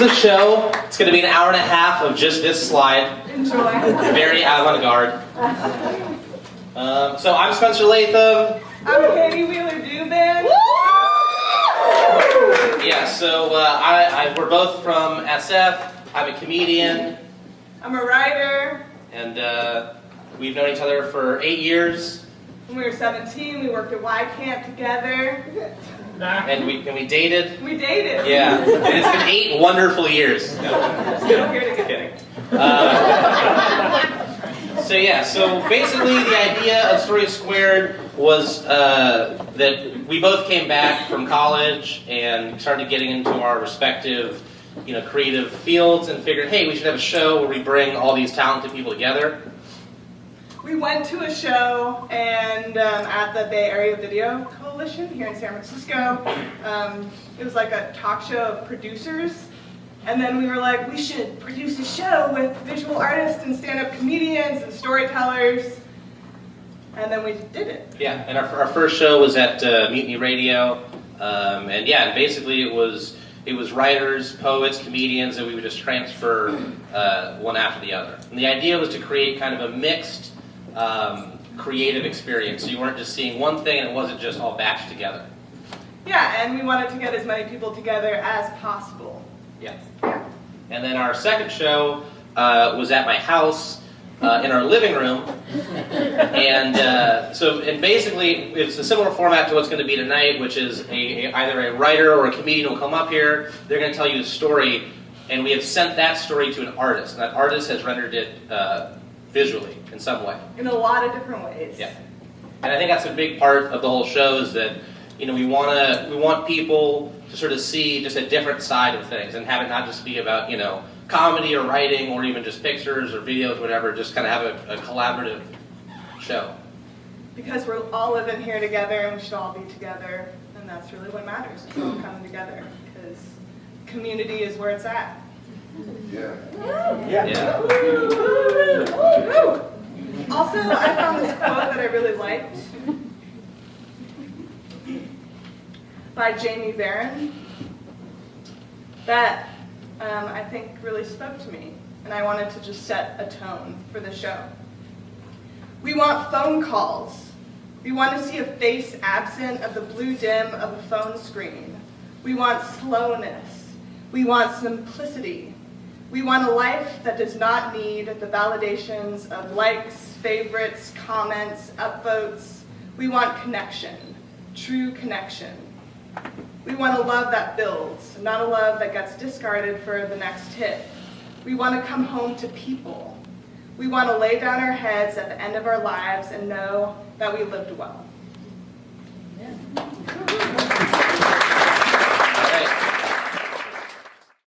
the show. It's going to be an hour and a half of just this slide. Enjoy. Very avant-garde. So I'm Spencer Latham. I'm Katie Wheeler-Dubin. Yeah, so we're both from SF. I'm a comedian. I'm a writer. And we've known each other for 8 years. When we were 17, we worked at Y Camp together. And we dated. We dated. Yeah, and it's been 8 wonderful years. Still here together. So basically the idea of Story² was that we both came back from college and started getting into our respective, creative fields and figured, hey, we should have a show where we bring all these talented people together. We went to a show and at the Bay Area Video Coalition here in San Francisco. It was like a talk show of producers. And then we were like, we should produce a show with visual artists and stand-up comedians and storytellers. And then we did it. Yeah, and our first show was at Mutiny Radio. And basically it was writers, poets, comedians, and we would just transfer one after the other. And the idea was to create kind of a mixed creative experience. So you weren't just seeing one thing and it wasn't just all batched together. Yeah, and we wanted to get as many people together as possible. Yeah. And then our second show was at my house in our living room. And basically it's a similar format to what's going to be tonight, which is either a writer or a comedian will come up here. They're going to tell you a story, and we have sent that story to an artist. And that artist has rendered it visually in some way. In a lot of different ways. Yeah. And I think that's a big part of the whole show is that we want people to sort of see just a different side of things and have it not just be about comedy or writing or even just pictures or videos or whatever. Just kind of have a collaborative show. Because we're all living here together and we should all be together, and that's really what matters. It's all coming together because community is where it's at. Yeah. Yeah. Also, I found this quote that I really liked by Jamie Barron that I think really spoke to me, and I wanted to just set a tone for the show. We want phone calls. We want to see a face absent of the blue dim of a phone screen. We want slowness. We want simplicity. We want a life that does not need the validations of likes, favorites, comments, upvotes. We want connection, true connection. We want a love that builds, not a love that gets discarded for the next hit. We want to come home to people. We want to lay down our heads at the end of our lives and know that we lived well. Yeah.